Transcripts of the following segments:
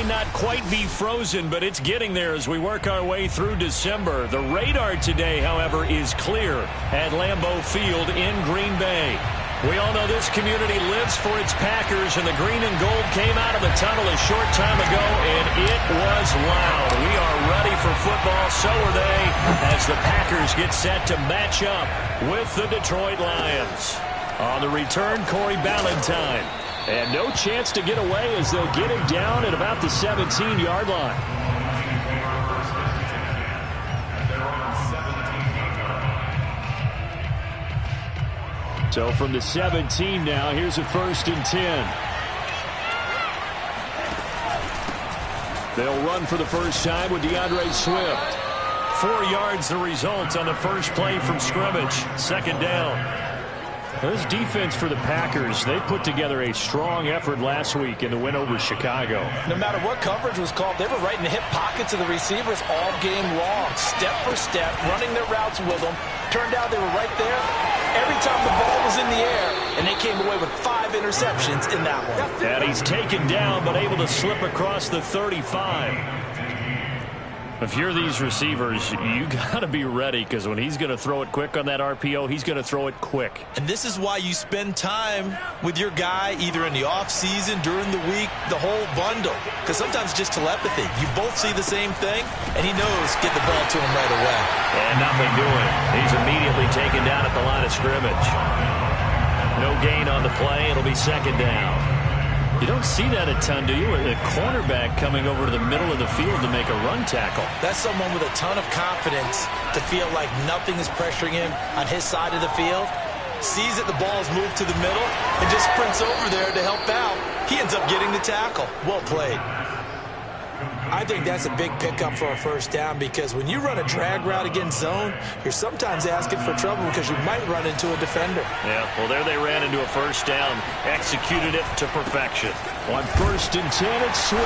might not quite be frozen, but it's getting there as we work our way through December. The radar today, however, is clear at Lambeau Field in Green Bay. We all know this community lives for its Packers, and the green and gold came out of the tunnel a short time ago, and it was loud. We are ready for football, so are they, as the Packers get set to match up with the Detroit Lions. On the return, Corey Ballentine. And no chance to get away as they'll get him down at about the 17-yard line. So from the 17 now, here's a 1st and 10. They'll run for the first time with DeAndre Swift. 4 yards the result on the first play from scrimmage. 2nd down. This defense for the Packers, they put together a strong effort last week in the win over Chicago. No matter what coverage was called, they were right in the hip pockets of the receivers all game long, step for step, running their routes with them. Turned out they were right there every time the ball was in the air, and they came away with 5 interceptions in that one. And he's taken down, but able to slip across the 35. If you're these receivers, you got to be ready, because when he's going to throw it quick on that RPO, he's going to throw it quick. And this is why you spend time with your guy either in the offseason, during the week, the whole bundle. Because sometimes it's just telepathy. You both see the same thing, and he knows get the ball to him right away. And nothing doing. He's immediately taken down at the line of scrimmage. No gain on the play. It'll be 2nd down. You don't see that a ton, do you? A cornerback coming over to the middle of the field to make a run tackle. That's someone with a ton of confidence to feel like nothing is pressuring him on his side of the field. Sees that the ball is moved to the middle and just sprints over there to help out. He ends up getting the tackle. Well played. I think that's a big pickup for a 1st down, because when you run a drag route against zone, you're sometimes asking for trouble because you might run into a defender. Yeah, well, there they ran into a 1st down, executed it to perfection. On 1st and 10, it's Swift.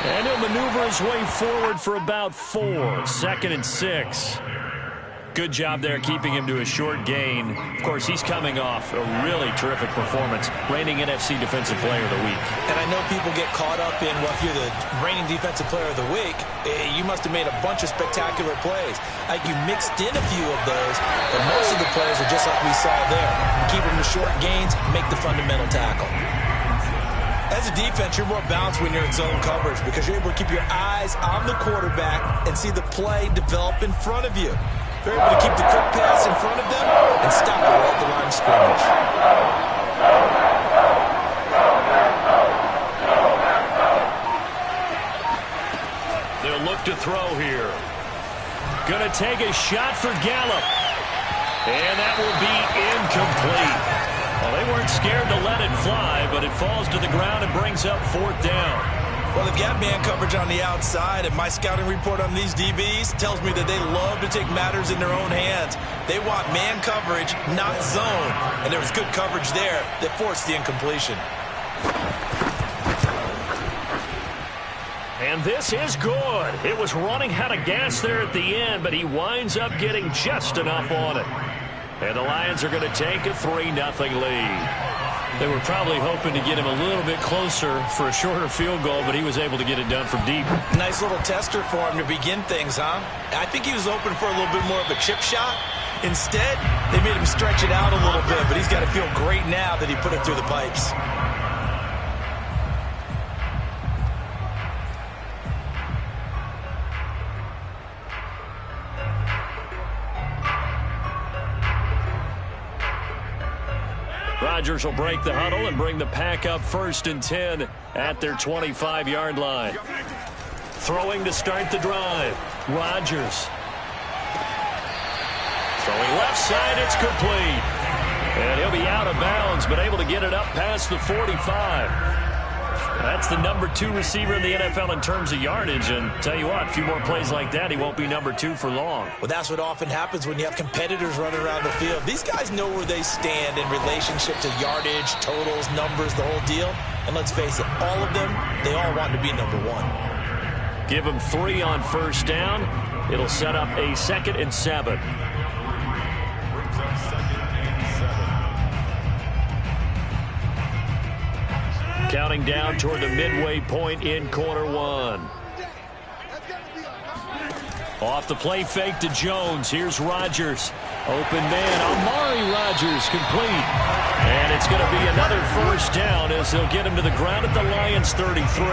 And he'll maneuver his way forward for about 4. 2nd and 6. Good job there keeping him to a short gain. Of course, he's coming off a really terrific performance, reigning NFC Defensive Player of the Week. And I know people get caught up in, well, if you're the reigning Defensive Player of the Week, you must have made a bunch of spectacular plays. Like, you mixed in a few of those, but most of the plays are just like we saw there. Keep them to short gains, make the fundamental tackle. As a defense, you're more balanced when you're in zone coverage, because you're able to keep your eyes on the quarterback and see the play develop in front of you. They're able to keep the quick pass in front of them and stop it right at the line of scrimmage. They'll look to throw here. Going to take a shot for Gallup. And that will be incomplete. Well, they weren't scared to let it fly, but it falls to the ground and brings up 4th down. Well, they've got man coverage on the outside, and my scouting report on these DBs tells me that they love to take matters in their own hands. They want man coverage, not zone. And there was good coverage there that forced the incompletion. And this is good. It was running out of gas there at the end, but he winds up getting just enough on it. And the Lions are going to take a 3-0 lead. They were probably hoping to get him a little bit closer for a shorter field goal, but he was able to get it done from deep. Nice little tester for him to begin things, huh? I think he was open for a little bit more of a chip shot. Instead, they made him stretch it out a little bit, but he's got to feel great now that he put it through the pipes. Rodgers will break the huddle and bring the Pack up 1st and 10 at their 25-yard line. Throwing to start the drive. Rodgers. Throwing left side, it's complete. And he'll be out of bounds, but able to get it up past the 45. That's the number 2 receiver in the NFL in terms of yardage. And tell you what, a few more plays like that, he won't be number 2 for long. Well, that's what often happens when you have competitors running around the field. These guys know where they stand in relationship to yardage, totals, numbers, the whole deal. And let's face it, all of them, they all want to be number 1. Give him 3 on 1st down. It'll set up a 2nd and 7. Counting down toward the midway point in quarter one. Off the play fake to Jones. Here's Rodgers. Open man. Amari Rodgers complete. And it's going to be another first down as they'll get him to the ground at the Lions 33.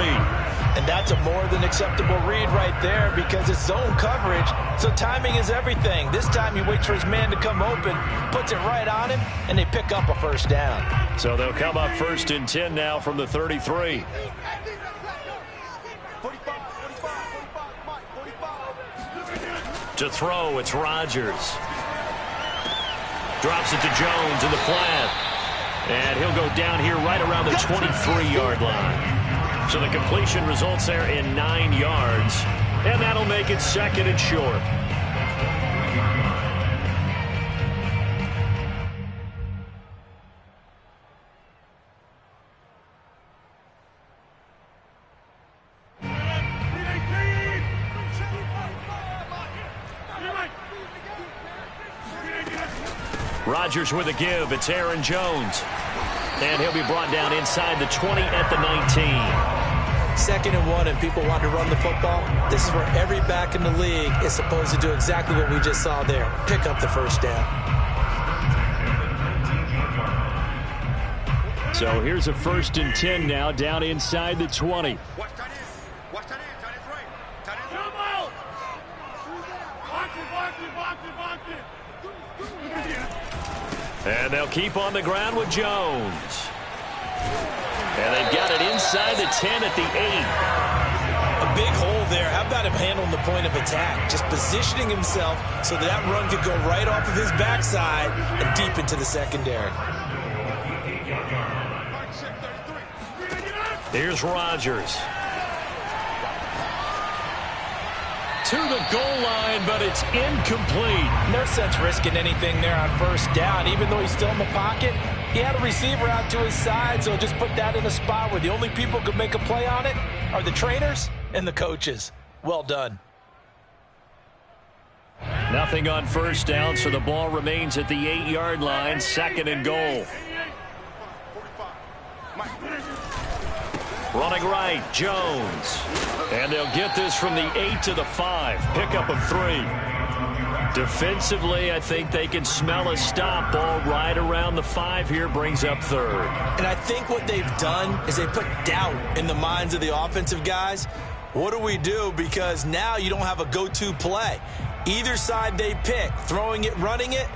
And that's a more than acceptable read right there because it's zone coverage, so timing is everything. This time he waits for his man to come open, puts it right on him, and they pick up a first down. So they'll come up first and 10 now from the 33. To throw, it's Rodgers. Drops it to Jones in the flat. And he'll go down here right around the 23-yard line. So the completion results there in 9 yards. And that'll make it second and short. Rodgers with a give. It's Aaron Jones. And he'll be brought down inside the 20 at the 19. Second and 1 and people want to run the football. This is where every back in the league is supposed to do exactly what we just saw there. Pick up the first down. So here's a first and 10 now down inside the 20. And they'll keep on the ground with Jones. And they've got it inside the 10 at the 8. A big hole there. How about him handling the point of attack? Just positioning himself so that run could go right off of his backside and deep into the secondary. Here's Rodgers. To the goal line, but it's incomplete. No sense risking anything there on first down. Even though he's still in the pocket, he had a receiver out to his side, so just put that in a spot where the only people who could make a play on it are the trainers and the coaches. Well done. Nothing on first down, so the ball remains at the 8-yard line, second and goal. Running right, Jones. And they'll get this from the 8 to the 5. Pickup of 3. Defensively, I think they can smell a stop. Ball right around the 5 here, brings up third. And I think what they've done is they put doubt in the minds of the offensive guys. What do we do? Because now you don't have a go-to play. Either side they pick, throwing it, running it,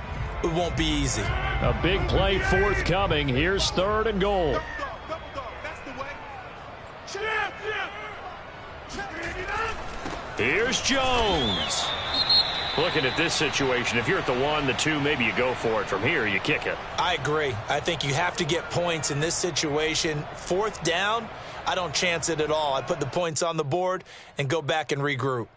it won't be easy. A big play forthcoming. Here's third and goal. Here's Jones. Looking at this situation, if you're at the 1, the 2, maybe you go for it. From here, you kick it. I agree. I think you have to get points in this situation. Fourth down, I don't chance it at all. I put the points on the board and go back and regroup.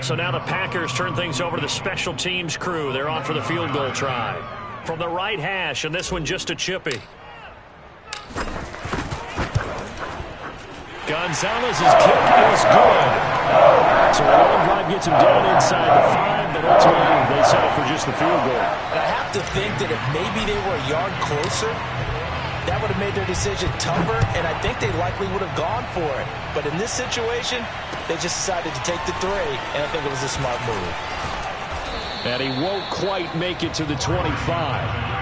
So now the Packers turn things over to the special teams crew. They're on for the field goal try. From the right hash, and this one just a chippy. Gonzalez's kick is good. So a long drive gets him down inside the 5, but ultimately they settle for just the field goal. And I have to think that if maybe they were a yard closer, that would have made their decision tougher, and I think they likely would have gone for it. But in this situation, they just decided to take the 3, and I think it was a smart move. And he won't quite make it to the 25.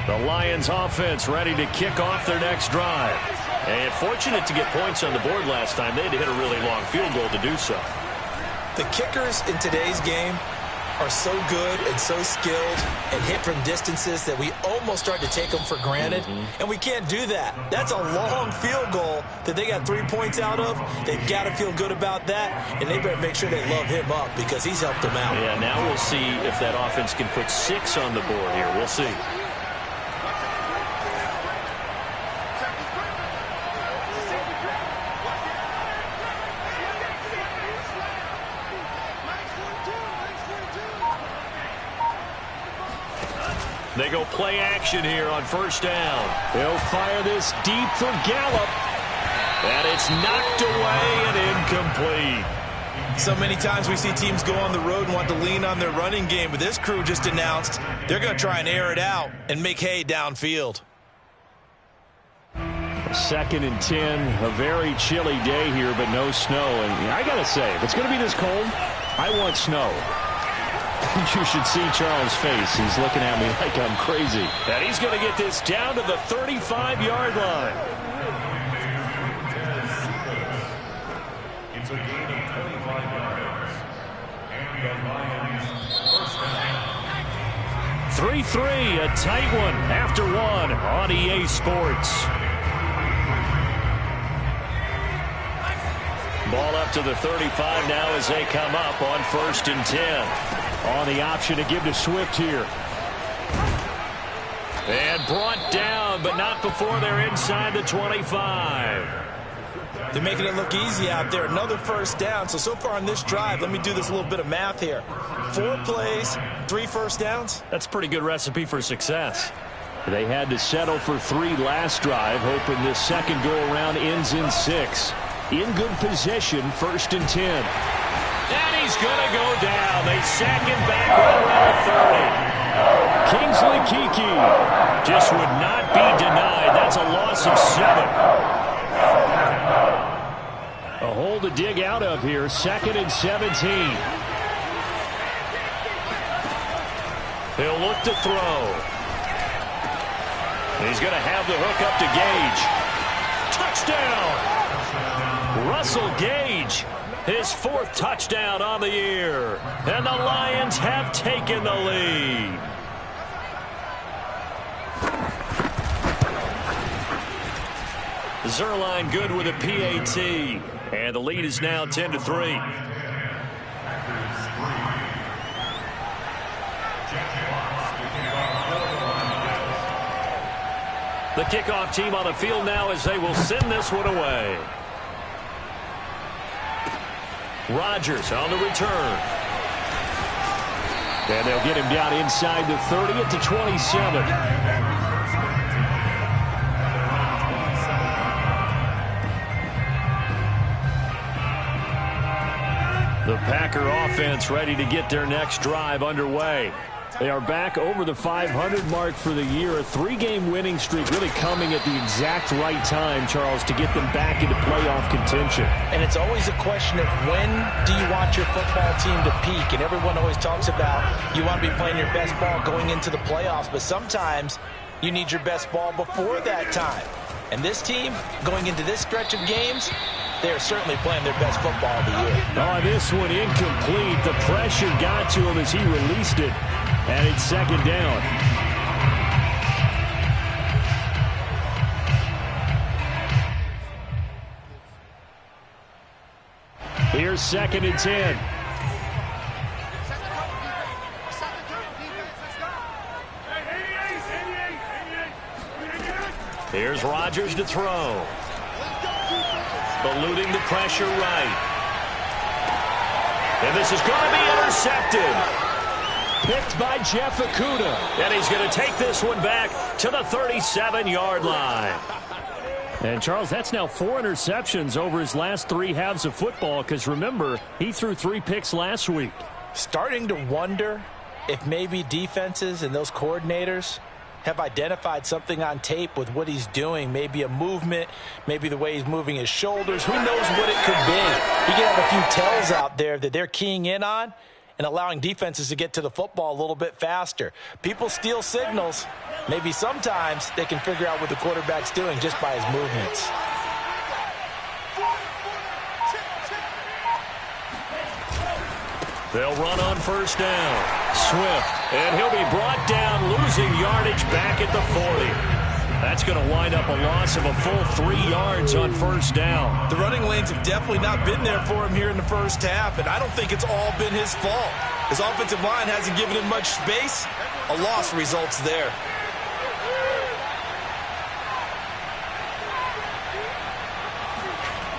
The Lions offense ready to kick off their next drive. And fortunate to get points on the board last time. They had to hit a really long field goal to do so. The kickers in today's game are so good and so skilled and hit from distances that we almost start to take them for granted. And we can't do that. That's a long field goal that they got 3 points out of. They've got to feel good about that, and they better make sure they love him up because he's helped them out. Yeah, now we'll see if that offense can put 6 on the board here. We'll see. They go play action here on first down. They'll fire this deep for Gallup. And it's knocked away and incomplete. So many times we see teams go on the road and want to lean on their running game, but this crew just announced they're going to try and air it out and make hay downfield. 2nd and 10, a very chilly day here, but no snow. And I got to say, if it's going to be this cold, I want snow. You should see Charles' face. He's looking at me like I'm crazy. And he's going to get this down to the 35-yard line. It's a gain of 25 yards. And the Lions first down. 3-3, a tight one after one on EA Sports. Ball up to the 35 now as they come up on 1st and 10. On the option to give to Swift here. And brought down, but not before they're inside the 25. They're making it look easy out there. Another first down. So far on this drive, let me do this little bit of math here. 4 plays, 3 first downs. That's a pretty good recipe for success. They had to settle for 3 last drive, hoping this second go-around ends in 6. In good position, 1st and 10. And he's going to go down. They sack him back right around the 30. Kingsley Keke just would not be denied. That's a loss of 7. A hole to dig out of here. 2nd and 17. He'll look to throw. He's going to have the hook up to Gage. Touchdown! Russell Gage, his 4th touchdown on the year. And the Lions have taken the lead. Zuerlein good with a PAT. And the lead is now 10-3. The kickoff team on the field now as they will send this one away. Rodgers on the return. And they'll get him down inside the 30 at the 27. The Packer offense ready to get their next drive underway. They are back over the 500 mark for the year. A 3-game winning streak really coming at the exact right time, Charles, to get them back into playoff contention. And it's always a question of when do you want your football team to peak? And everyone always talks about you want to be playing your best ball going into the playoffs, but sometimes you need your best ball before that time. And this team, going into this stretch of games, they are certainly playing their best football of the year. Oh, this one incomplete. The pressure got to him as he released it. And it's 2nd down. Here's 2nd and 10. Here's Rodgers to throw. Eluding the pressure right. And this is going to be intercepted. Picked by Jeff Okudah. And he's going to take this one back to the 37-yard line. And, Charles, that's now 4 interceptions over his last 3 halves of football because, remember, he threw 3 picks last week. Starting to wonder if maybe defenses and those coordinators have identified something on tape with what he's doing. Maybe a movement, maybe the way he's moving his shoulders. Who knows what it could be? He could have a few tells out there that they're keying in on and allowing defenses to get to the football a little bit faster. People steal signals. Maybe sometimes they can figure out what the quarterback's doing just by his movements. They'll run on 1st down. Swift, and he'll be brought down, losing yardage back at the 40. That's going to wind up a loss of a full 3 yards on 1st down. The running lanes have definitely not been there for him here in the first half, and I don't think it's all been his fault. His offensive line hasn't given him much space. A loss results there.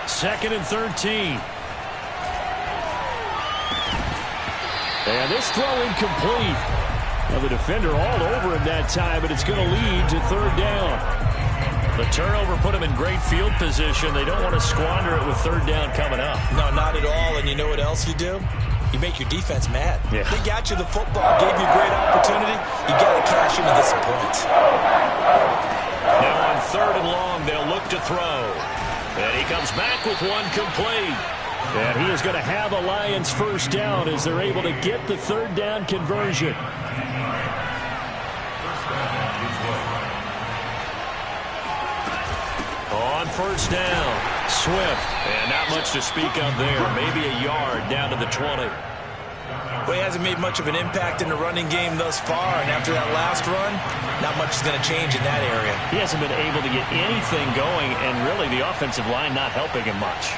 Second and 13. And this throw incomplete. Well, the defender all over him that time, but it's going to lead to 3rd down. The turnover put them in great field position. They don't want to squander it with third down coming up. No, not at all. And you know what else you do? You make your defense mad. Yeah. They got you the football, gave you a great opportunity. You got to cash in to get some points. Now on third and long, they'll look to throw. And he comes back with one complete. And he is going to have a Lions first down as they're able to get the third down conversion. On first down, Swift. And not much to speak of there. Maybe a yard down to the 20. Well, he hasn't made much of an impact in the running game thus far. And after that last run, not much is going to change in that area. He hasn't been able to get anything going, and really the offensive line not helping him much.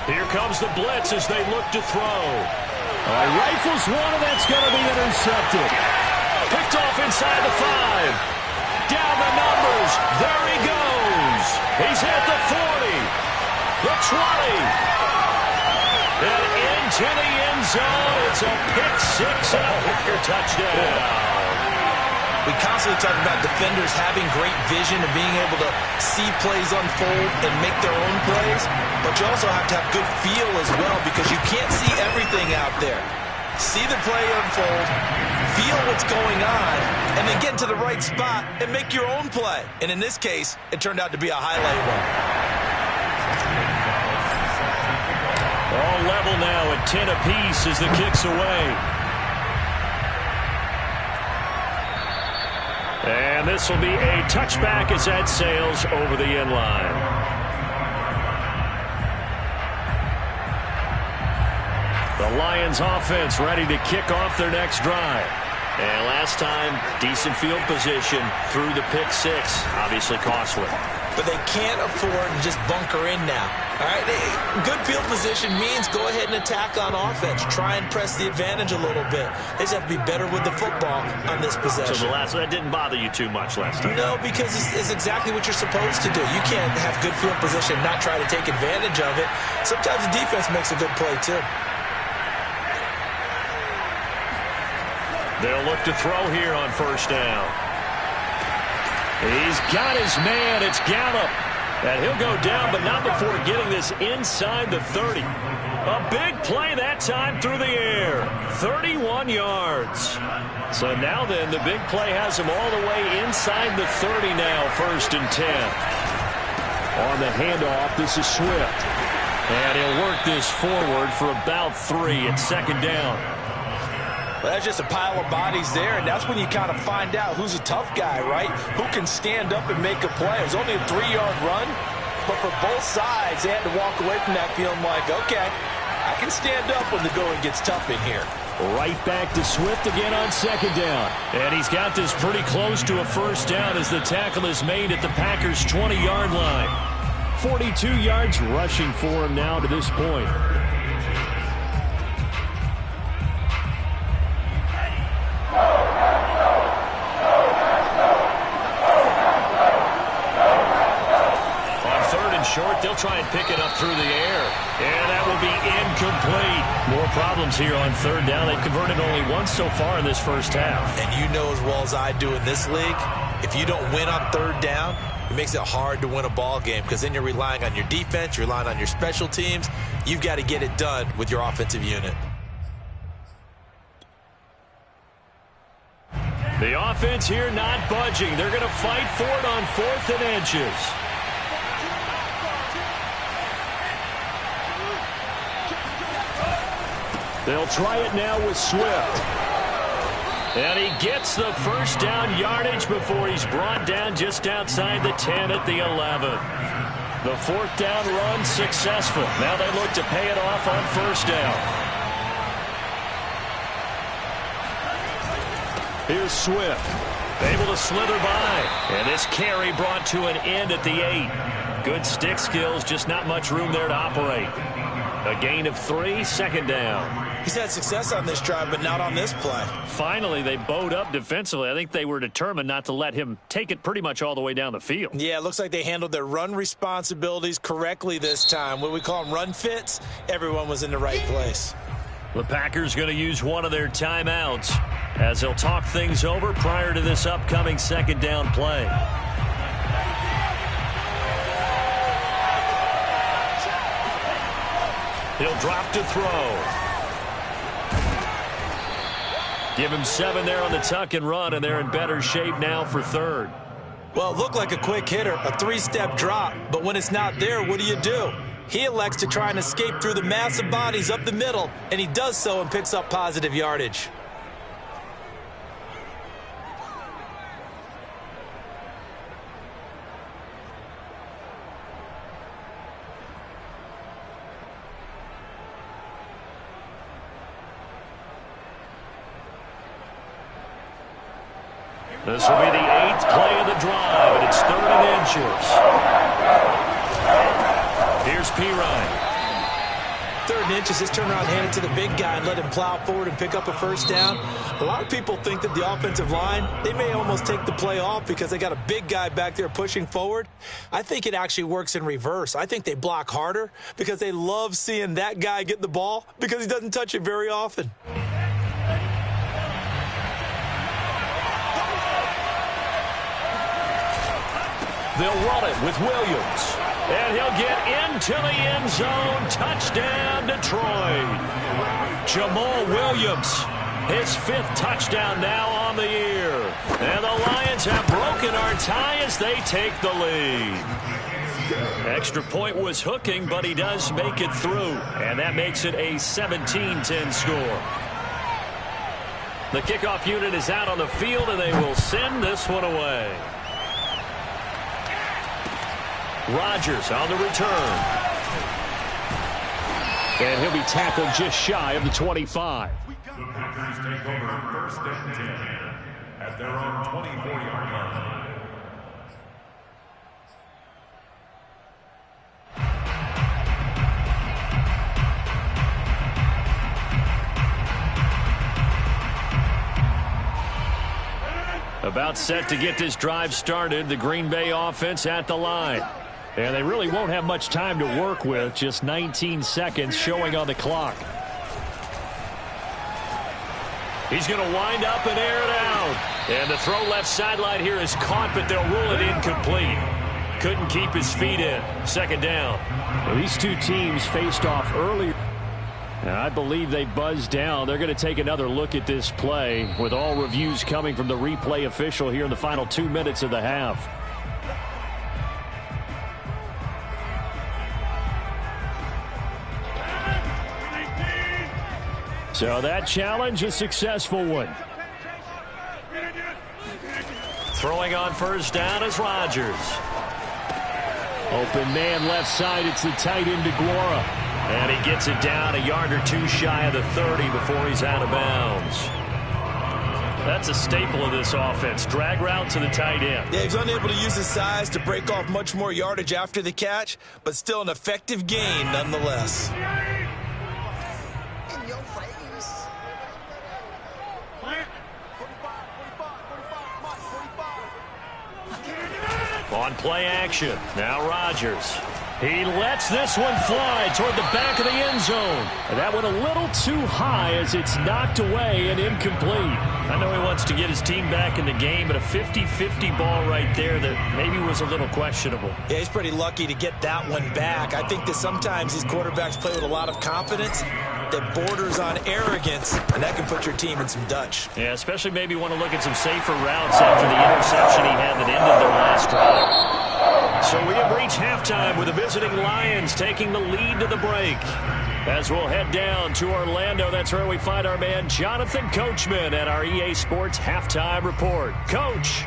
Here comes the blitz as they look to throw. Rifles one, and that's going to be intercepted. Picked off inside the 5. Down the numbers. There he goes. He's at the 40. The 20. And into the end zone. It's a pick 6 and a Packer touchdown. We constantly talk about defenders having great vision and being able to see plays unfold and make their own plays. But you also have to have good feel as well because you can't see everything out there. See the play unfold, feel what's going on, and then get into the right spot and make your own play. And in this case, it turned out to be a highlight one. All level now at 10 apiece as the kick's away. And this will be a touchback as that sails over the end line. The Lions offense ready to kick off their next drive. And last time, decent field position through the pick 6. Obviously costly. But they can't afford to just bunker in now. All right, good field position means go ahead and attack on offense. Try and press the advantage a little bit. They just have to be better with the football on this possession. So that didn't bother you too much last time? No, because it's exactly what you're supposed to do. You can't have good field position and not try to take advantage of it. Sometimes the defense makes a good play, too. They'll look to throw here on first down. He's got his man. It's Gallup. And he'll go down, but not before getting this inside the 30. A big play that time through the air. 31 yards. So now then, the big play has him all the way inside the 30 now, 1st and 10. On the handoff, this is Swift. And he'll work this forward for about 3 at 2nd down. Well, that's just a pile of bodies there, and that's when you kind of find out who's a tough guy, right? Who can stand up and make a play. It was only a 3-yard run, but for both sides, they had to walk away from that feeling like, okay, I can stand up when the going gets tough in here. Right back to Swift again on 2nd down. And he's got this pretty close to a first down as the tackle is made at the Packers' 20-yard line. 42 yards rushing for him now to this point. Short, they'll try and pick it up through the air. And that will be incomplete. More problems here on 3rd down. They've converted only once so far in this first half. And you know as well as I do in this league, if you don't win on 3rd down, it makes it hard to win a ball game because then you're relying on your defense, you're relying on your special teams. You've got to get it done with your offensive unit. The offense here not budging. They're going to fight for it on 4th and inches. They'll try it now with Swift. And he gets the first down yardage before he's brought down just outside the 10 at the 11. The 4th down run successful. Now they look to pay it off on 1st down. Here's Swift. Able to slither by. And this carry brought to an end at the 8. Good stick skills, just not much room there to operate. A gain of 3, 2nd down. He's had success on this drive, but not on this play. Finally, they bowed up defensively. I think they were determined not to let him take it pretty much all the way down the field. Yeah, it looks like they handled their run responsibilities correctly this time. What we call them run fits, everyone was in the right place. The Packers going to use one of their timeouts. as he'll talk things over prior to this upcoming second down play. He'll drop to throw. Give him 7 there on the tuck and run, and they're in better shape now for third. Well, it looked like a quick hitter, a 3-step drop, but when it's not there, what do? He elects to try and escape through the massive bodies up the middle, and he does so and picks up positive yardage. This will be the 8th play of the drive, and it's 3rd and inches. Here's Pirine. 3rd and inches, just turn around, hand it to the big guy and let him plow forward and pick up a first down. A lot of people think that the offensive line, they may almost take the play off because they got a big guy back there pushing forward. I think it actually works in reverse. I think they block harder because they love seeing that guy get the ball because he doesn't touch it very often. They'll run it with Williams. And he'll get into the end zone. Touchdown, Detroit. Jamal Williams, his 5th touchdown now on the year. And the Lions have broken our tie as they take the lead. Extra point was hooking, but he does make it through. And that makes it a 17-10 score. The kickoff unit is out on the field, and they will send this one away. Rodgers on the return. And he'll be tackled just shy of the 25. The Packers take over 1st and 10 at their own 24-yard line. About set to get this drive started, the Green Bay offense at the line. And they really won't have much time to work with, just 19 seconds showing on the clock. He's going to wind up and air it out. And the throw left sideline here is caught, but they'll rule it incomplete. Couldn't keep his feet in. 2nd down. Well, these two teams faced off earlier. And I believe they buzzed down. They're going to take another look at this play with all reviews coming from the replay official here in the final 2 minutes of the half. So that challenge, a successful one. Throwing on 1st down is Rodgers. Open man left side. It's the tight end DeGuara. And he gets it down a yard or 2 shy of the 30 before he's out of bounds. That's a staple of this offense. Drag route to the tight end. Yeah, he's unable to use his size to break off much more yardage after the catch, but still an effective gain nonetheless. On play action, now Rodgers. He lets this one fly toward the back of the end zone. And that went a little too high as it's knocked away and incomplete. I know he wants to get his team back in the game, but a 50-50 ball right there that maybe was a little questionable. Yeah, he's pretty lucky to get that one back. I think that sometimes these quarterbacks play with a lot of confidence that borders on arrogance, and that can put your team in some Dutch. Yeah, especially maybe want to look at some safer routes after the interception he had that ended their last drive. So we have reached halftime with the visiting Lions taking the lead to the break. As we'll head down to Orlando, that's where we find our man Jonathan Coachman at our EA Sports Halftime Report. Coach.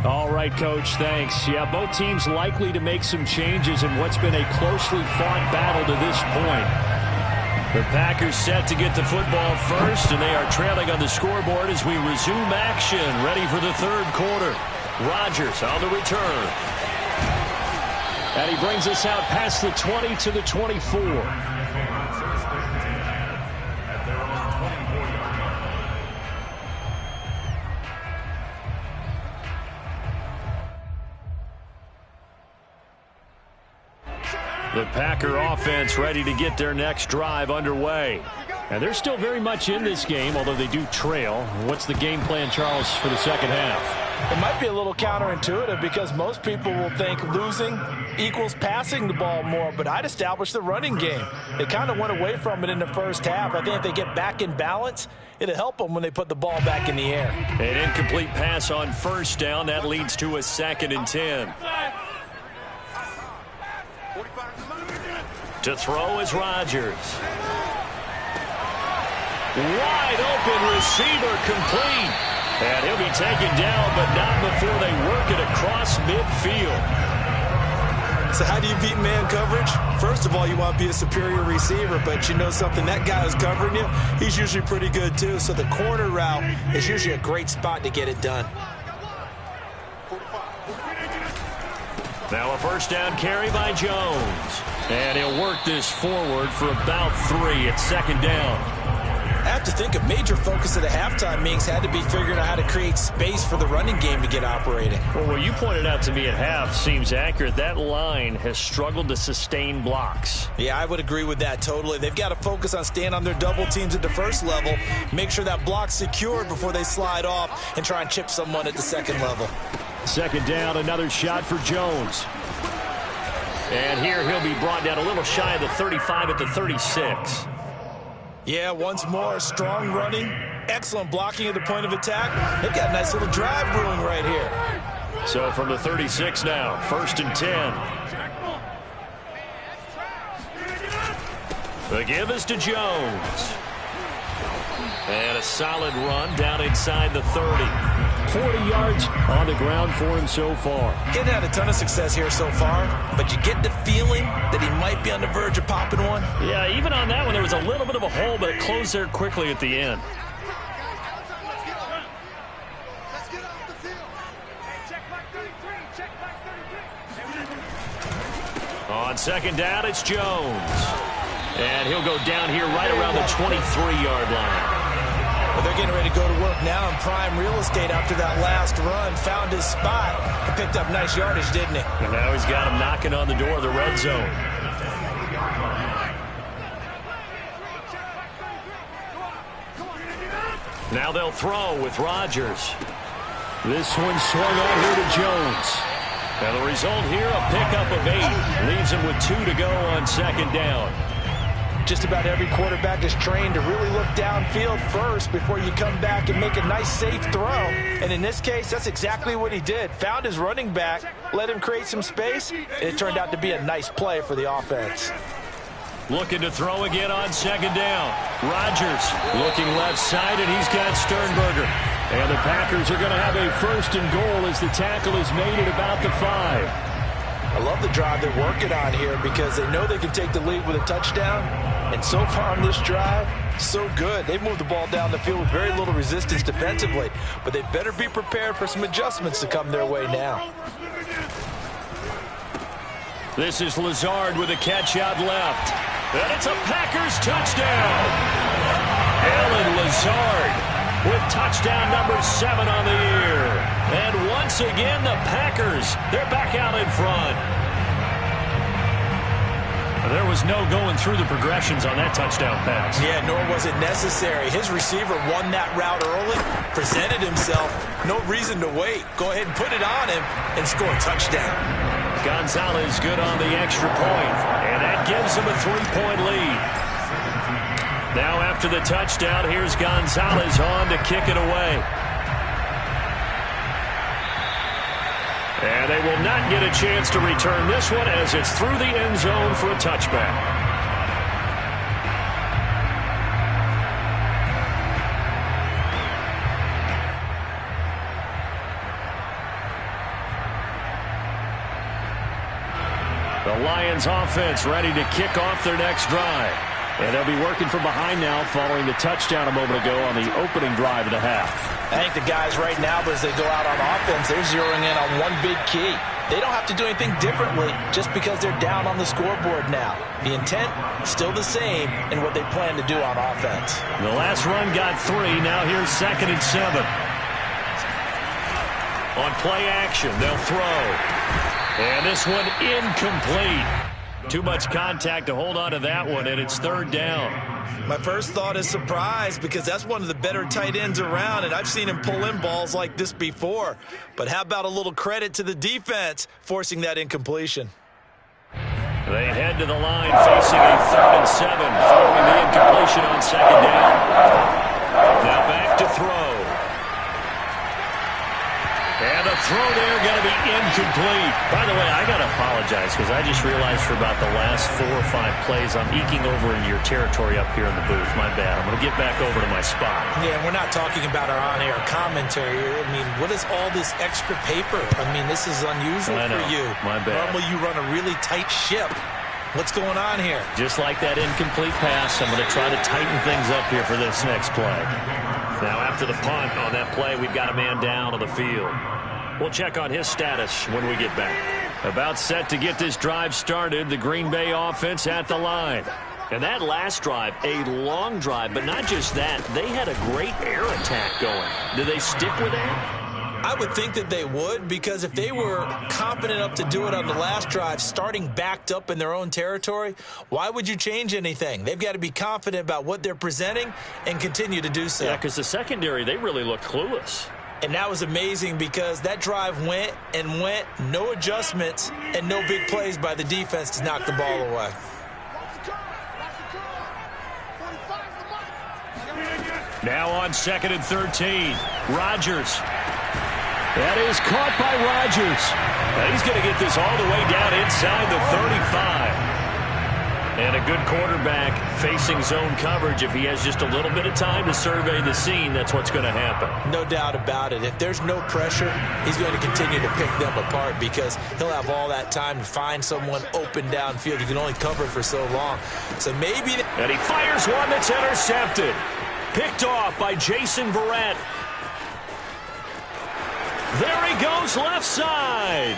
All right, Coach, thanks. Yeah, both teams likely to make some changes in what's been a closely fought battle to this point. The Packers set to get the football first, and they are trailing on the scoreboard as we resume action, ready for the 3rd quarter. Rodgers on the return. And he brings us out past the 20 to the 24. The Packer offense ready to get their next drive underway. And they're still very much in this game, although they do trail. What's the game plan, Charles, for the second half? It might be a little counterintuitive because most people will think losing equals passing the ball more, but I'd establish the running game. They kind of went away from it in the first half. I think if they get back in balance, it'll help them when they put the ball back in the air. An incomplete pass on first down. That leads to a 2nd and 10. To throw is Rodgers. Wide open receiver complete. And he'll be taken down, but not before they work it across midfield. So how do you beat man coverage? First of all, you want to be a superior receiver, but you know something, that guy who's covering you, he's usually pretty good too. So the corner route is usually a great spot to get it done. Now a first down carry by Jones. And he'll work this forward for about 3 at 2nd down. I have to think a major focus of the halftime meetings had to be figuring out how to create space for the running game to get operating. Well, what you pointed out to me at half seems accurate. That line has struggled to sustain blocks. Yeah, I would agree with that totally. They've got to focus on staying on their double teams at the first level, make sure that block's secured before they slide off and try and chip someone at the second level. 2nd down, another shot for Jones. And here he'll be brought down a little shy of the 35 at the 36. Yeah, once more, strong running, excellent blocking at the point of attack. They've got a nice little drive brewing right here. So from the 36 now, 1st and 10. The give is to Jones. And a solid run down inside the 30. 40 yards on the ground for him so far. Getting had a ton of success here so far, but you get the feeling that he might be on the verge of popping one. Yeah, even on that one, there was a little bit of a hole, but it closed there quickly at the end. On 2nd down, it's Jones. And he'll go down here right around the 23-yard line. But they're getting ready to go to work now in prime real estate after that last run. Found his spot and picked up nice yardage, didn't he? And now he's got him knocking on the door of the red zone. Now they'll throw with Rodgers. This one swung out here to Jones. And the result here, a pickup of 8. Leaves him with 2 to go on 2nd down. Just about every quarterback is trained to really look downfield first before you come back and make a nice, safe throw. And in this case, that's exactly what he did. Found his running back, let him create some space, and it turned out to be a nice play for the offense. Looking to throw again on 2nd down. Rodgers looking left side, and he's got Sternberger. And the Packers are going to have a 1st and goal as the tackle is made at about the 5. I love the drive they're working on here because they know they can take the lead with a touchdown. And so far on this drive, so good. They've moved the ball down the field with very little resistance defensively, but they better be prepared for some adjustments to come their way now. This is Lazard with a catch out left. And it's a Packers touchdown. Allen Lazard with touchdown number 7 on the year. And once again, the Packers, they're back out in front. There was no going through the progressions on that touchdown pass. Yeah, nor was it necessary. His receiver won that route early, presented himself. No reason to wait. Go ahead and put it on him and score a touchdown. Gonzalez good on the extra point, and that gives him a 3-point lead. Now after the touchdown, here's Gonzalez on to kick it away. And they will not get a chance to return this one as it's through the end zone for a touchback. The Lions offense ready to kick off their next drive. And they'll be working from behind now following the touchdown a moment ago on the opening drive of the half. I think the guys right now, as they go out on offense, they're zeroing in on one big key. They don't have to do anything differently just because they're down on the scoreboard now. The intent, still the same in what they plan to do on offense. The last run got 3. Now here's 2nd and 7. On play action, they'll throw. And this one incomplete. Too much contact to hold on to that one, and it's third down. My first thought is surprise, because that's one of the better tight ends around, and I've seen him pull in balls like this before. But how about a little credit to the defense forcing that incompletion? They head to the line facing a 3rd and 7 following the incompletion on second down. Now back to throw. And the throw there going to be incomplete. By the way, I got to apologize because I just realized for about the last 4 or 5 plays I'm eking over into your territory up here in the booth. My bad. I'm going to get back over to my spot. Yeah, we're not talking about our on-air commentary. I mean, what is all this extra paper? I mean, this is unusual for you. My bad. Normally you run a really tight ship. What's going on here? Just like that incomplete pass, I'm going to try to tighten things up here for this next play. Now after the punt on that play, we've got a man down on the field. We'll check on his status when we get back. About set to get this drive started, the Green Bay offense at the line. And that last drive, a long drive, but not just that. They had a great air attack going. Do they stick with that? I would think that they would, because if they were confident enough to do it on the last drive, starting backed up in their own territory, why would you change anything? They've got to be confident about what they're presenting and continue to do so. Yeah, because the secondary, they really looked clueless. And that was amazing because that drive went and went, no adjustments, and no big plays by the defense to knock the ball away. Now on 2nd and 13, Rodgers. That is caught by Rodgers. Now he's going to get this all the way down inside the 35. And a good quarterback facing zone coverage. If he has just a little bit of time to survey the scene, that's what's going to happen. No doubt about it. If there's no pressure, he's going to continue to pick them apart because he'll have all that time to find someone open downfield. You can only cover for so long. So maybe... And he fires one that's intercepted. Picked off by Jason Verrett. There he goes left side.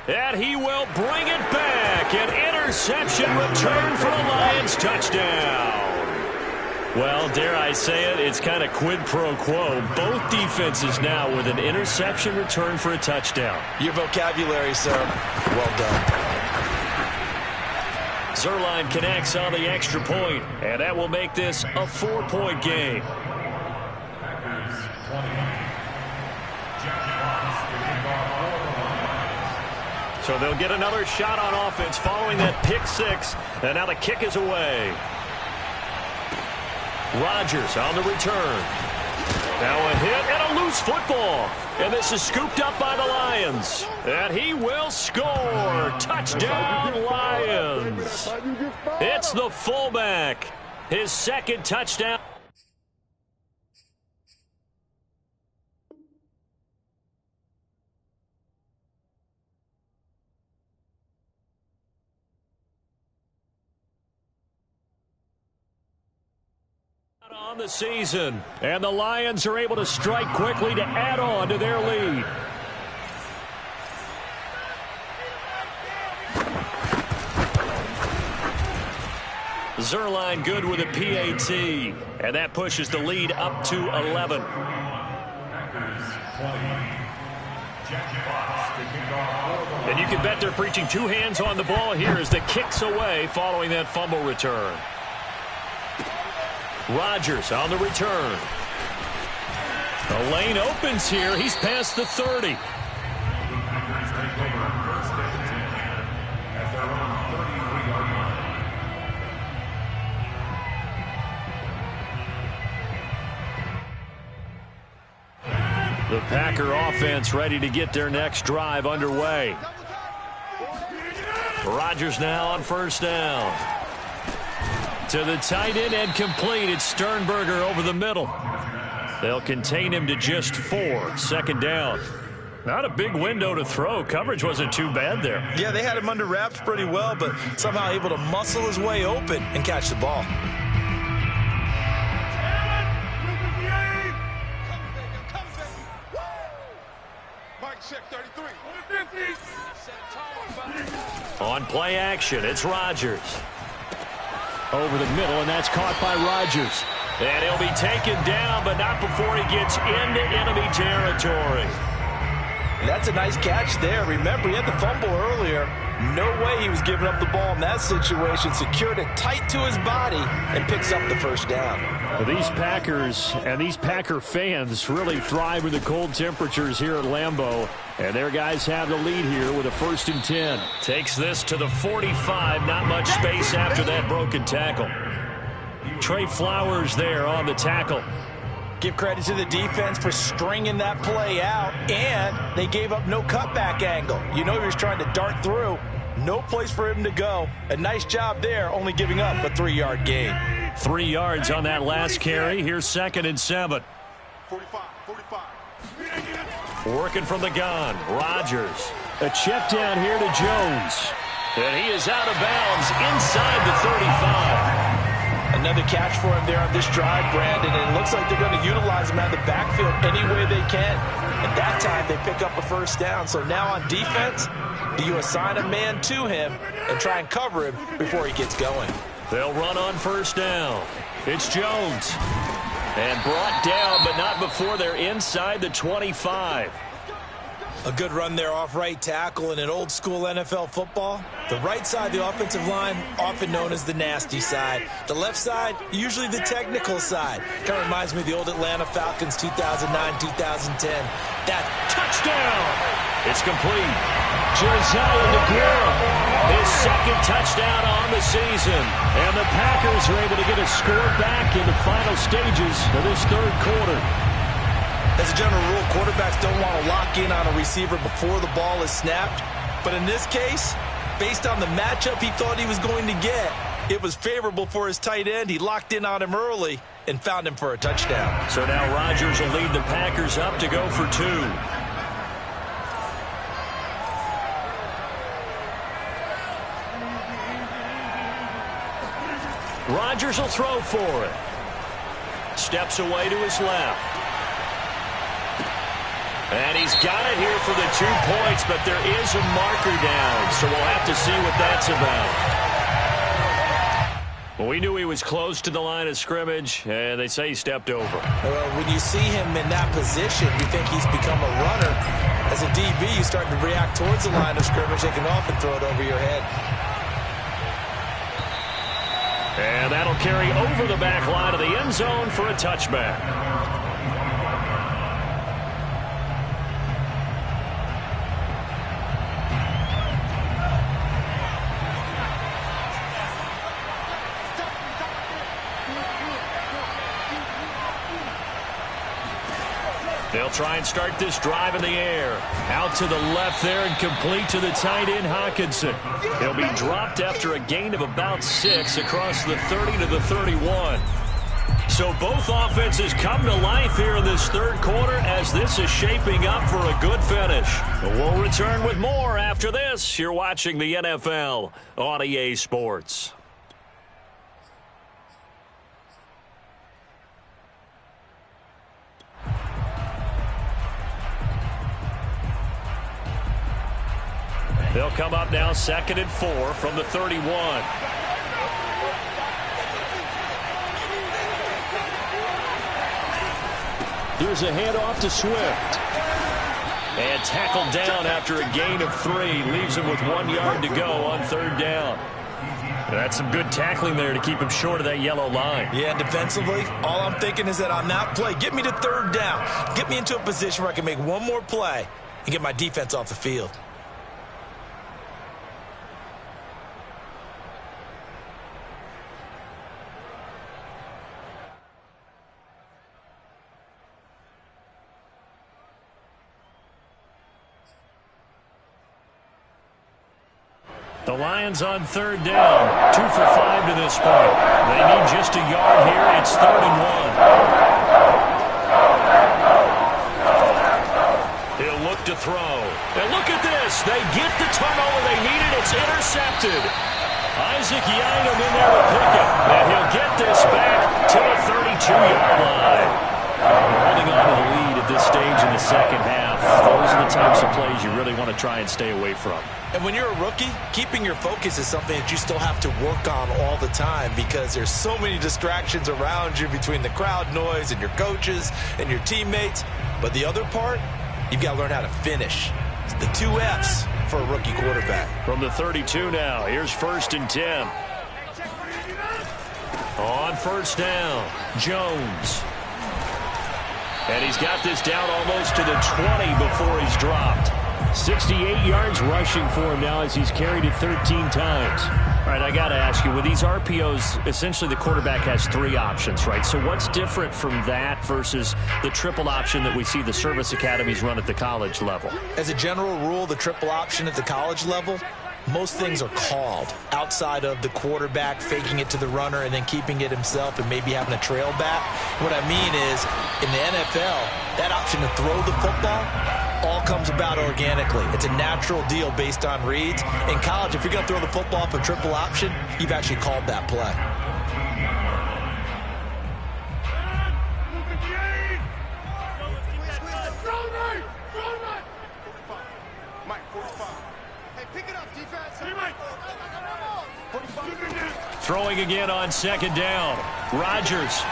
And he will bring it back. An interception return for a Lions touchdown. Well, dare I say it, it's kind of quid pro quo. Both defenses now with an interception return for a touchdown. Your vocabulary, sir. Well done. Zuerlein connects on the extra point, and that will make this a 4-point game. So they'll get another shot on offense following that pick 6, and now the kick is away. Rodgers on the return. Now a hit and a loose football. And this is scooped up by the Lions. And he will score. Touchdown, Lions. It's the fullback. His 2nd touchdown. On the season, and the Lions are able to strike quickly to add on to their lead. Zuerlein good with a PAT, and that pushes the lead up to 11. And you can bet they're preaching 2 hands on the ball here as the kick's away following that fumble return. Rodgers on the return. The lane opens here. He's past the 30. The Packer offense ready to get their next drive underway. Rodgers now on 1st down. To the tight end and complete. It's Sternberger over the middle. They'll contain him to just 4. 2nd down. Not a big window to throw. Coverage wasn't too bad there. Yeah, they had him under wraps pretty well, but somehow able to muscle his way open and catch the ball. On play action, it's Rodgers. Over the middle, and that's caught by Rodgers. And he'll be taken down, but not before he gets into enemy territory. That's a nice catch there. Remember, he had the fumble earlier. No way he was giving up the ball in that situation. Secured it tight to his body and picks up the first down. Well, these Packers and these Packer fans really thrive in the cold temperatures here at Lambeau. And their guys have the lead here with a 1st and 10. Takes this to the 45. Not much space after that broken tackle. Trey Flowers there on the tackle. Give credit to the defense for stringing that play out, and they gave up no cutback angle. You know he was trying to dart through. No place for him to go. A nice job there, only giving up a 3-yard gain. 3 yards on that last carry. Here's 2nd and 7. 45. Working from the gun. Rodgers. A check down here to Jones. And he is out of bounds inside the 35. Another catch for him there on this drive, Brandon, and it looks like they're going to utilize him out of the backfield any way they can. At that time, they pick up a 1st down. So now on defense, do you assign a man to him and try and cover him before he gets going? They'll run on 1st down. It's Jones. And brought down, but not before they're inside the 25. A good run there off right tackle in an old-school NFL football. The right side, the offensive line, often known as the nasty side. The left side, usually the technical side. Kind of reminds me of the old Atlanta Falcons 2009-2010. That touchdown! It's complete. Josiah Deguara, his 2nd touchdown on the season. And the Packers are able to get a score back in the final stages of this 3rd quarter. As a general rule, quarterbacks don't want to lock in on a receiver before the ball is snapped. But in this case, based on the matchup he thought he was going to get, it was favorable for his tight end. He locked in on him early and found him for a touchdown. So now Rodgers will lead the Packers up to go for 2. Rodgers will throw for it. Steps away to his left. And he's got it here for the 2 points, but there is a marker down, so we'll have to see what that's about. Well, we knew he was close to the line of scrimmage, and they say he stepped over. Well, when you see him in that position, you think he's become a runner. As a DB, you start to react towards the line of scrimmage. They can often throw it over your head. And that'll carry over the back line of the end zone for a touchback. They'll try and start this drive in the air. Out to the left there and complete to the tight end, Hockenson. He'll be dropped after a gain of about 6 across the 30 to the 31. So both offenses come to life here in this 3rd quarter as this is shaping up for a good finish. We'll return with more after this. You're watching the NFL on EA Sports. They'll come up now 2nd and 4 from the 31. Here's a handoff to Swift. And tackled down after a gain of 3. Leaves him with 1 yard to go on 3rd down. That's some good tackling there to keep him short of that yellow line. Yeah, defensively, all I'm thinking is that on that play, get me to 3rd down. Get me into a position where I can make one more play and get my defense off the field. The Lions on 3rd down. 2 for 5 to this point. They need just a yard here. It's 3rd and 1. He'll look to throw. And look at this. They get the turnover they needed. It's intercepted. Isaac Yianum in there to pick it. And he'll get this back to the 32-yard line. Holding on to the lead at this stage in the 2nd half. Those are the types of plays you really want to try and stay away from. And when you're a rookie, keeping your focus is something that you still have to work on all the time because there's so many distractions around you between the crowd noise and your coaches and your teammates. But the other part, you've got to learn how to finish. The 2 F's for a rookie quarterback. From the 32 now, here's 1st and 10. On 1st down, Jones. And he's got this down almost to the 20 before he's dropped. 68 yards rushing for him now as he's carried it 13 times. All right, I got to ask you, with these RPOs, essentially the quarterback has 3 options, right? So what's different from that versus the triple option that we see the service academies run at the college level? As a general rule, the triple option at the college level, most things are called outside of the quarterback faking it to the runner and then keeping it himself and maybe having a trail back. What I mean is, in the NFL, that option to throw the football all comes about organically. It's a natural deal based on reads. In college, if you're going to throw the football off a triple option, you've actually called that play. Throwing again on 2nd down. Rodgers.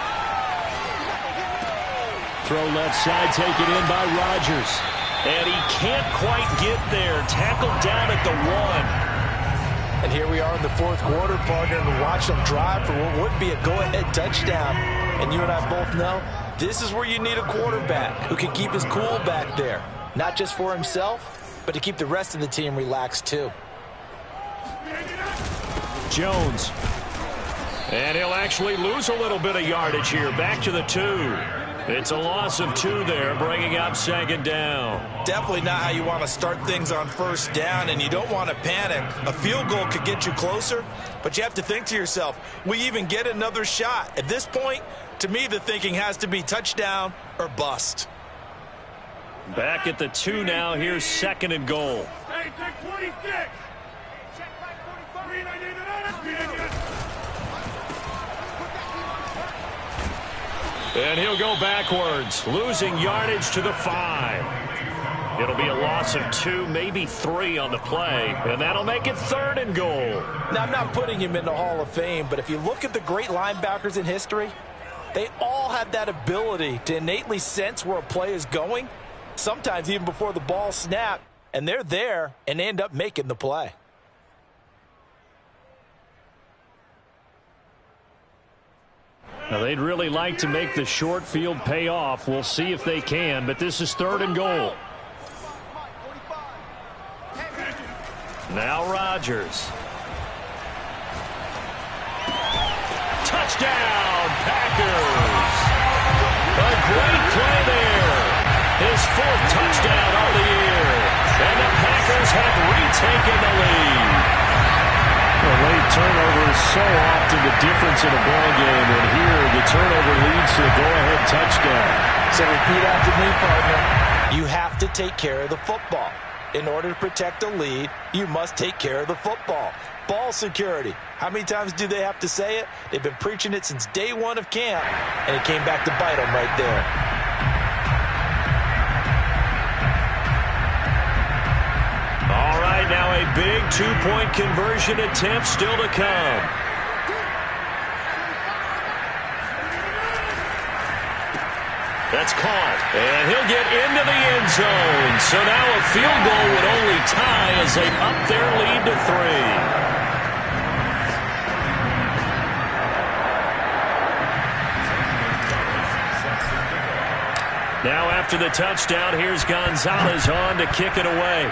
Throw left side, taken in by Rodgers. And he can't quite get there. Tackled down at the 1. And here we are in the 4th quarter, partner, and watch them drive for what would be a go-ahead touchdown. And you and I both know this is where you need a quarterback who can keep his cool back there. Not just for himself, but to keep the rest of the team relaxed too. Jones. And he'll actually lose a little bit of yardage here. Back to the 2. It's a loss of 2 there, bringing up 2nd down. Definitely not how you want to start things on 1st down, and you don't want to panic. A field goal could get you closer, but you have to think to yourself, will you even get another shot? At this point, to me, the thinking has to be touchdown or bust. Back at the 2 now. Here's 2nd and goal. Hey, take 26. Check back 45. And he'll go backwards, losing yardage to the 5. It'll be a loss of 2, maybe 3 on the play, and that'll make it 3rd and goal. Now, I'm not putting him in the Hall of Fame, but if you look at the great linebackers in history, they all have that ability to innately sense where a play is going, sometimes even before the ball snapped, and they're there and end up making the play. Now, they'd really like to make the short field pay off. We'll see if they can, but this is 3rd and goal. Now Rodgers. Touchdown, Packers. A great play there. His 4th touchdown of the year. And the Packers have retaken the lead. Well, late turnover is so often the difference in a ball game, and here the turnover leads to a go-ahead touchdown. So repeat after me, partner. You have to take care of the football. In order to protect a lead, you must take care of the football. Ball security. How many times do they have to say it? They've been preaching it since day 1 of camp, and it came back to bite them right there. All right, now a big 2-point conversion attempt still to come. That's caught, and he'll get into the end zone. So now a field goal would only tie as they up their lead to 3. Now after the touchdown, here's Gonzalez on to kick it away.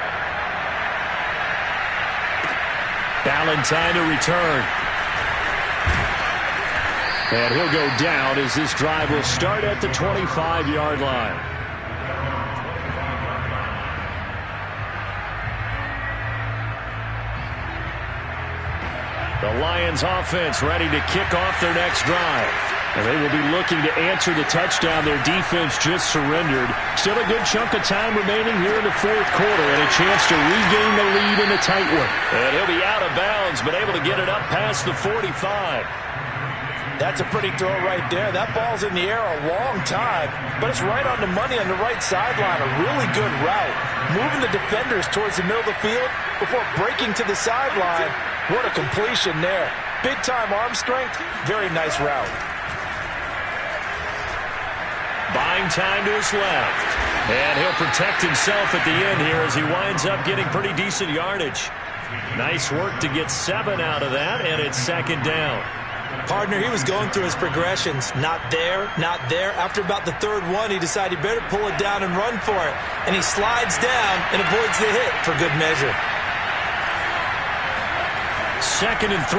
Valentine to return. And he'll go down as this drive will start at the 25-yard line. The Lions offense ready to kick off their next drive. And they will be looking to answer the touchdown their defense just surrendered. Still a good chunk of time remaining here in the 4th quarter and a chance to regain the lead in a tight one. And he'll be out of bounds, but able to get it up past the 45. That's a pretty throw right there. That ball's in the air a long time, but it's right on the money on the right sideline. A really good route. Moving the defenders towards the middle of the field before breaking to the sideline. What a completion there. Big-time arm strength. Very nice route. Buying time to his left. And he'll protect himself at the end here as he winds up getting pretty decent yardage. Nice work to get 7 out of that, and it's second down. Partner, he was going through his progressions. Not there, not there. After about the third one, he decided he better pull it down and run for it. And he slides down and avoids the hit for good measure. Second and 3.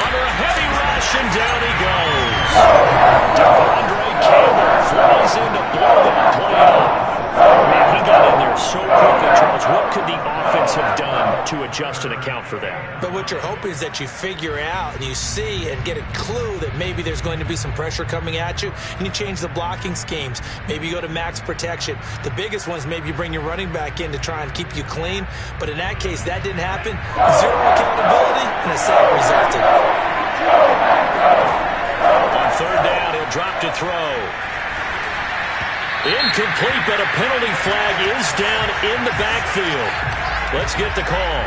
Under a heavy rush, and down he goes. Devondre Campbell flies in to blow that play up. Man, he got in there so quickly, Charles. What could the offense have done to adjust and account for that? But what you're hoping is that you figure out and you see and get a clue that maybe there's going to be some pressure coming at you, and you change the blocking schemes. Maybe you go to max protection. The biggest one is maybe you bring your running back in to try and keep you clean. But in that case, that didn't happen. Zero accountability, and a sack resulted. On third down, he'll drop to throw. Incomplete, but a penalty flag is down in the backfield. Let's get the call.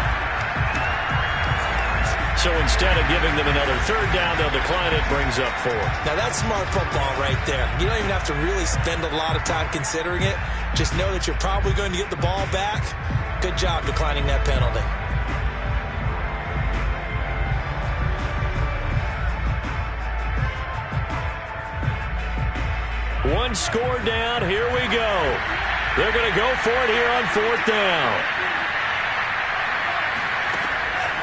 So instead of giving them another third down, they'll decline it, brings up 4. Now that's smart football right there. You don't even have to really spend a lot of time considering it. Just know that you're probably going to get the ball back. Good job declining that penalty. One score down. Here we go. They're going to go for it here on fourth down.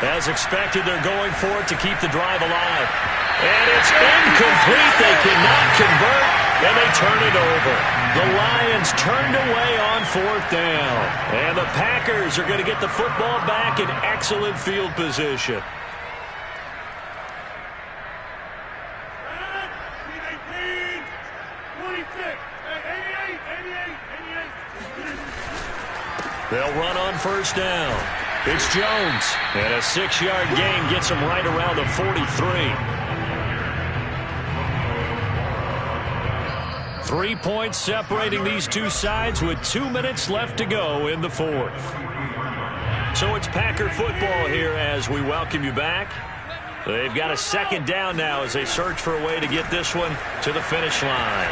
As expected, they're going for it to keep the drive alive. And it's incomplete. They cannot convert, and they turn it over. The Lions turned away on fourth down. And the Packers are going to get the football back in excellent field position. They'll run on first down. It's Jones. And a 6-yard gain gets him right around the 43. 3 points separating these two sides with 2 minutes left to go in the fourth. So it's Packer football here as we welcome you back. They've got a second down now as they search for a way to get this one to the finish line.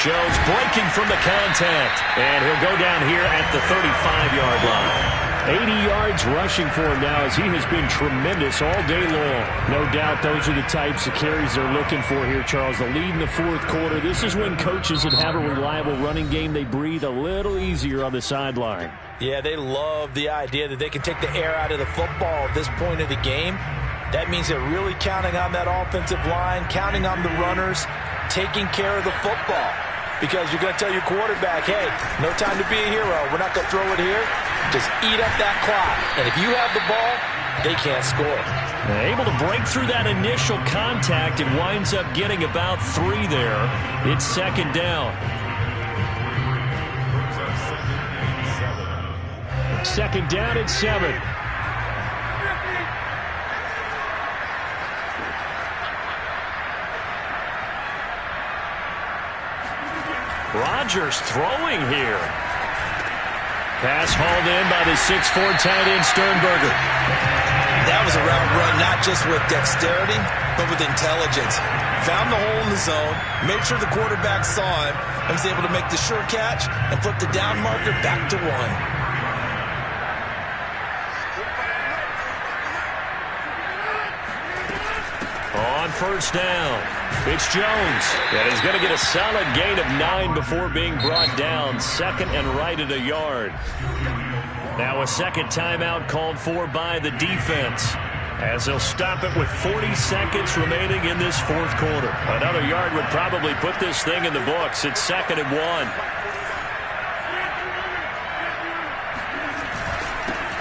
Jones breaking from the contact, and he'll go down here at the 35-yard line. 80 yards rushing for him now as he has been tremendous all day long. No doubt those are the types of carries they're looking for here, Charles. The lead in the fourth quarter. This is when coaches that have a reliable running game, they breathe a little easier on the sideline. Yeah, they love the idea that they can take the air out of the football at this point of the game. That means they're really counting on that offensive line, counting on the runners, taking care of the football. Because you're going to tell your quarterback, hey, no time to be a hero. We're not going to throw it here. Just eat up that clock. And if you have the ball, they can't score. Able to break through that initial contact and winds up getting about 3 there. It's second down. Second down at 7. Rodgers throwing here. Pass hauled in by the 6'4" tight end Sternberger. That was a route run not just with dexterity, but with intelligence. Found the hole in the zone, made sure the quarterback saw him, and was able to make the sure catch and flip the down marker back to 1. On first down, it's Jones. And he's going to get a solid gain of 9 before being brought down. Second and right at a yard. Now a second timeout called for by the defense, as they'll stop it with 40 seconds remaining in this fourth quarter. Another yard would probably put this thing in the books. It's second and 1.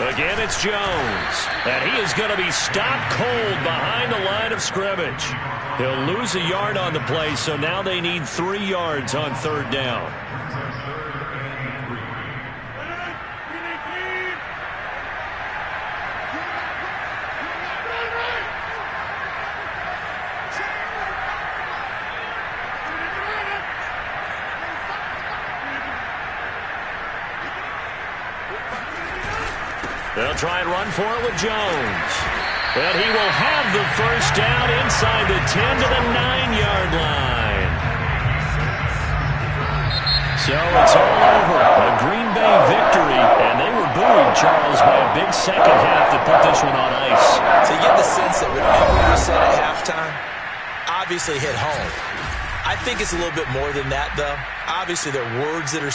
Again, it's Jones, and he is going to be stopped cold behind the line of scrimmage. He'll lose a yard on the play, so now they need 3 yards on third down. They'll try and run for it with Jones. And he will have the first down inside the 10 to the 9-yard line. it's all over. A Green Bay victory, and they were buoyed, Charles, by a big second half that put this one on ice. So you get the sense that whatever was said at halftime obviously hit home. I think it's a little bit more than that, though. Obviously, there are words that are